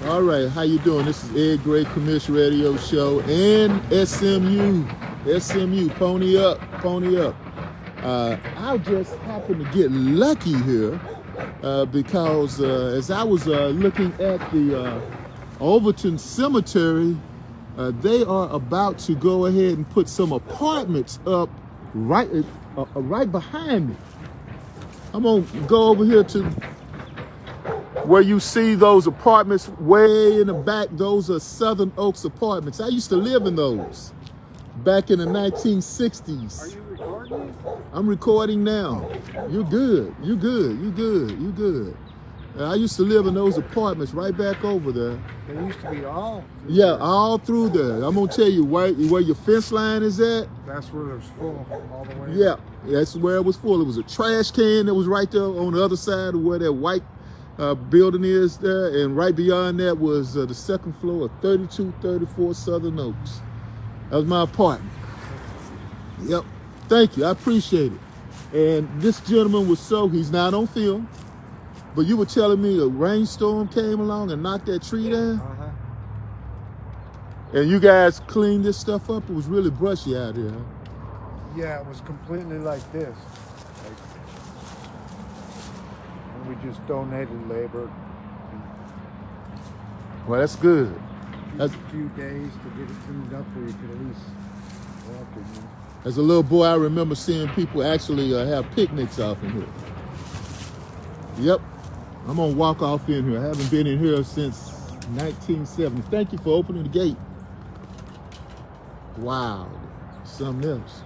All right, how you doing? This is Ed Gray Commercial Radio Show and SMU. SMU, pony up, pony up. I just happened to get lucky here because as I was looking at the Overton Cemetery, they are about to go ahead and put some apartments up right behind me. I'm gonna go over here to where you see those apartments way in the back. Those are Southern Oaks apartments. I used to live in those back in the 1960s. Are you recording? I'm recording now. You're good. You good. You good. You good. I used to live in those apartments right back over there. They used to be all. Yeah, all through there. I'm gonna tell you where your fence line is at. That's where it was full all the way. Yeah, that's where it was full. It was a trash can that was right there on the other side of where that white building is there, and right beyond that was the second floor of 3234 Southern Oaks. That was my apartment. Yep. Thank you. I appreciate it. And this gentleman he's not on film, but you were telling me a rainstorm came along and knocked that tree down? Uh-huh. And you guys cleaned this stuff up? It was really brushy out here, huh? Yeah, it was completely like this. And we just donated labor. Well, that's good. That's a few days to get it cleaned up where you could at least walk in there. As a little boy, I remember seeing people actually have picnics off in here. Yep. I'm gonna walk off in here. I haven't been in here since 1970. Thank you for opening the gate. Wow, something else.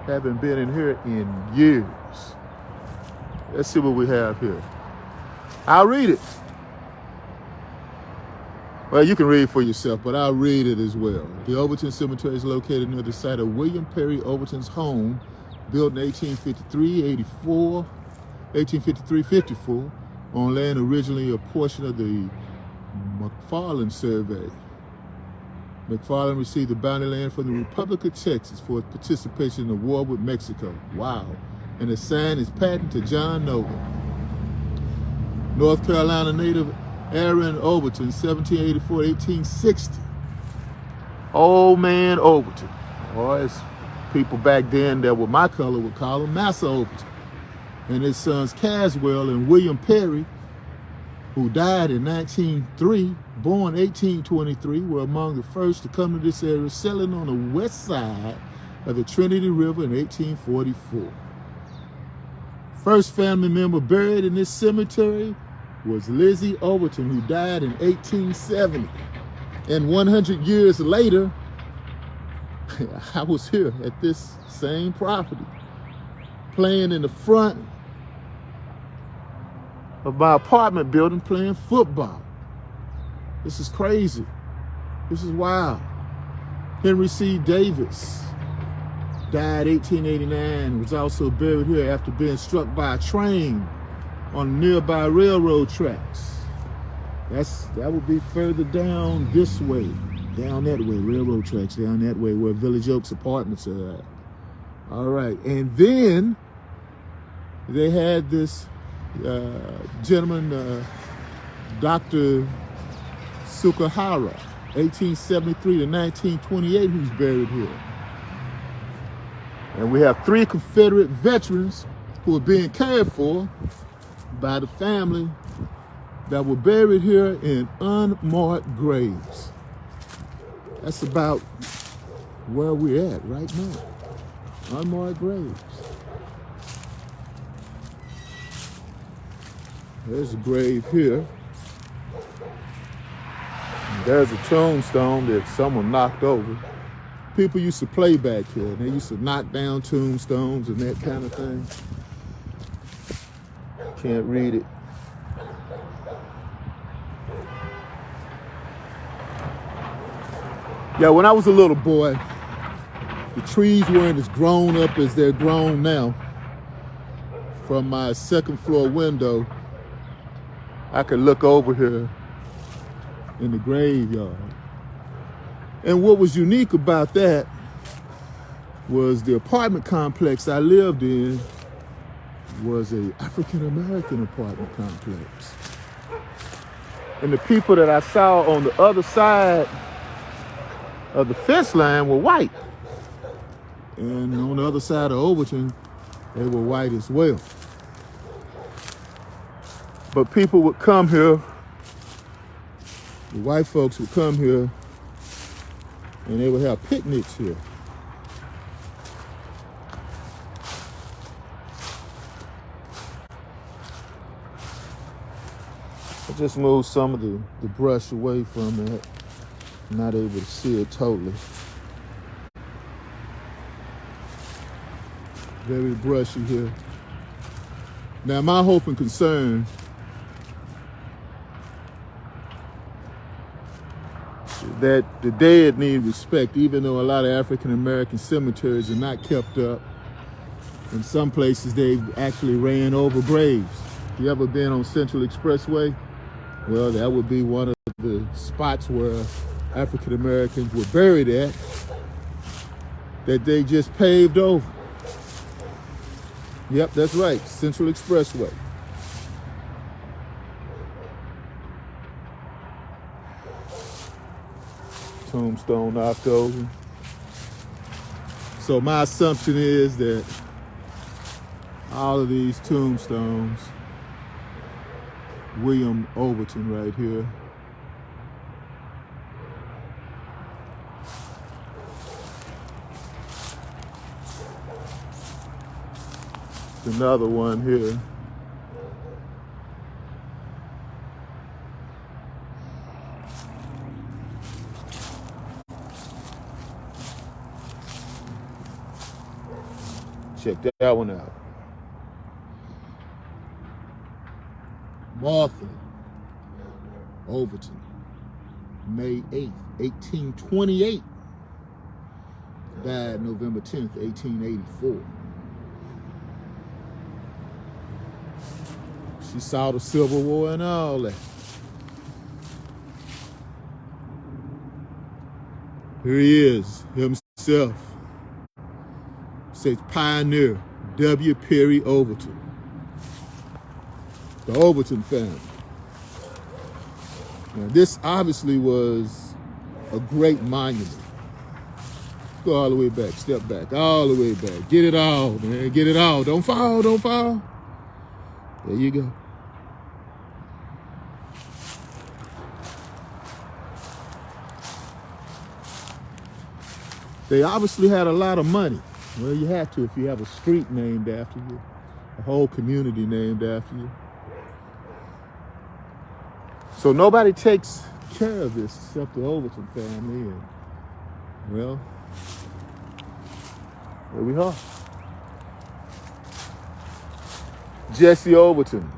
Haven't been in here in years. Let's see what we have here. I'll read it. Well, you can read for yourself, but I'll read it as well. The Overton Cemetery is located near the site of William Perry Overton's home, built in 1853-54, on land originally a portion of the McFarland survey. McFarland received the bounty land from the Republic of Texas for its participation in the war with Mexico. Wow. And assigned its patent to John Noble. North Carolina native Aaron Overton, 1784-1860. Old man Overton. Or as people back then that were my color would call him, Massa Overton. And his sons Caswell and William Perry, who died in 1903, born 1823, were among the first to come to this area, settling on the west side of the Trinity River in 1844. First family member buried in this cemetery was Lizzie Overton, who died in 1870. And 100 years later, I was here at this same property, playing in the front of my apartment building, playing football. This is crazy. This is wild. Henry C. Davis died 1889, was also buried here after being struck by a train on nearby railroad tracks. That would be further down this way, down that way, railroad tracks down that way where Village Oaks apartments are at. All right, and then they had this gentleman, Dr. Sukahara, 1873 to 1928, who's buried here. And we have 3 Confederate veterans who are being cared for by the family that were buried here in unmarked graves. That's about where we're at right now. Unmarked graves. There's a grave here. And there's a tombstone that someone knocked over. People used to play back here, and they used to knock down tombstones and that kind of thing. Can't read it. Yeah, when I was a little boy, the trees weren't as grown up as they're grown now. From my second floor window, I could look over here in the graveyard. And what was unique about that was the apartment complex I lived in was a African-American apartment complex. And the people that I saw on the other side of the fence line were white. And on the other side of Overton, they were white as well. But people would come here, the white folks would come here, and they would have picnics here. I just moved some of the brush away from it. I'm not able to see it totally. Very brushy here. Now, my hope and concern is that the dead need respect, even though a lot of African American cemeteries are not kept up. In some places, they've actually ran over graves. If you ever been on Central Expressway, well, that would be one of the spots where African Americans were buried at that they just paved over. Yep, that's right, Central Expressway. Tombstone knocked over. So my assumption is that all of these tombstones, William Overton right here, another one here. Check that one out. Martha Overton, May 8th, 1828. Died November 10th, 1884. She saw the Civil War and all that. Here he is, himself. Says pioneer W. Perry Overton. The Overton family. Now, this obviously was a great monument. Go all the way back, step back, all the way back. Get it all, man, get it all. Don't fall, don't fall. There you go. They obviously had a lot of money. Well, you have to if you have a street named after you, a whole community named after you. So nobody takes care of this except the Overton family. And, well, there we are. Jesse Overton.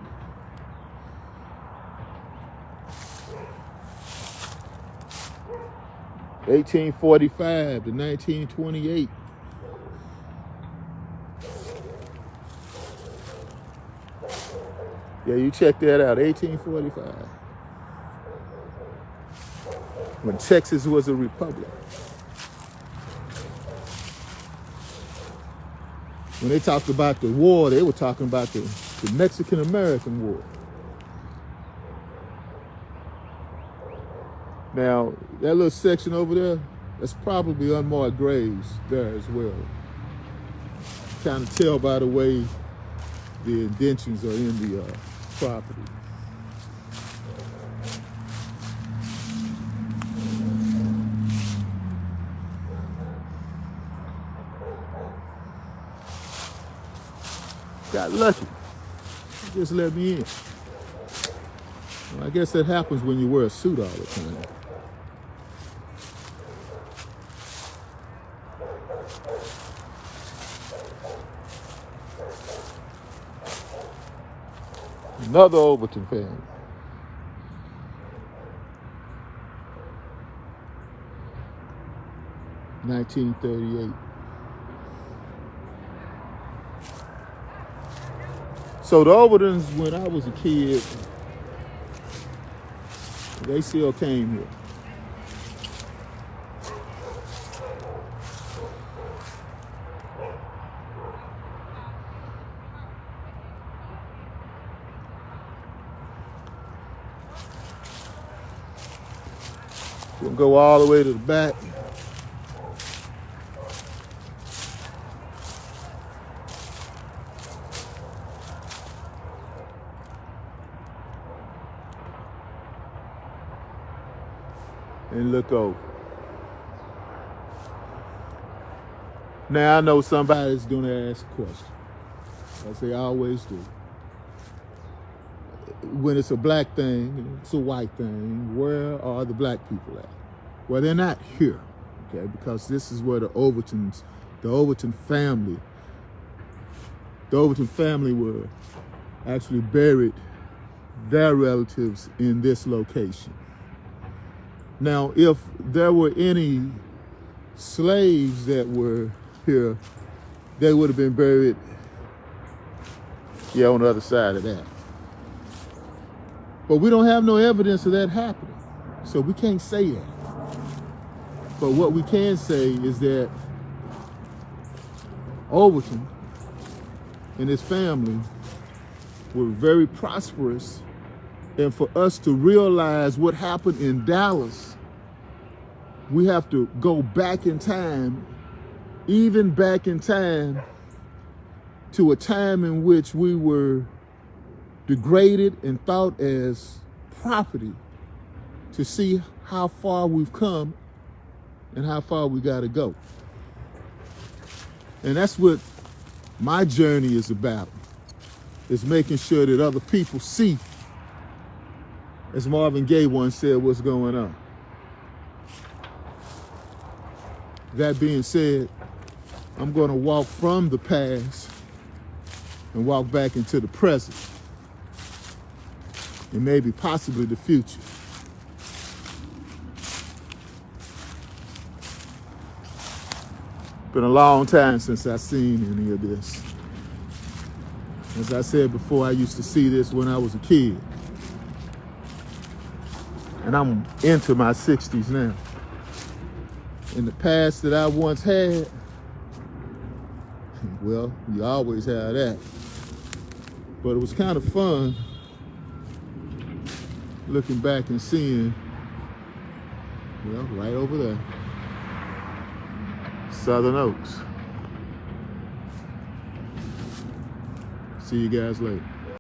(1845 to 1928). Yeah, you check that out, 1845. When Texas was a republic. When they talked about the war, they were talking about the Mexican-American War. Now, that little section over there, that's probably unmarked graves there as well. Kind of tell by the way the indentions are in the property. Got lucky. Just let me in. Well, I guess that happens when you wear a suit all the time. Another Overton family. (1938). So the Overtons, when I was a kid, they still came here. We'll go all the way to the back. And look over. Now I know somebody's gonna ask a question, as they always do. When it's a black thing, it's a white thing, where are the black people at? Well, they're not here, okay, because this is where the Overton family were actually buried their relatives in this location. Now, if there were any slaves that were here, they would have been buried, on the other side of that. But we don't have no evidence of that happening, so we can't say that. But what we can say is that Overton and his family were very prosperous, and for us to realize what happened in Dallas, we have to go back in time, even back in time to a time in which we were degraded and thought as property, to see how far we've come and how far we got to go. And that's what my journey is about, is making sure that other people see, as Marvin Gaye once said, what's going on. That being said, I'm going to walk from the past and walk back into the present, and maybe possibly the future. Been a long time since I've seen any of this. As I said before, I used to see this when I was a kid. And I'm into my 60s now. In the past that I once had, well, you always have that. But it was kind of fun looking back and seeing, well, right over there, Southern Oaks. See you guys later.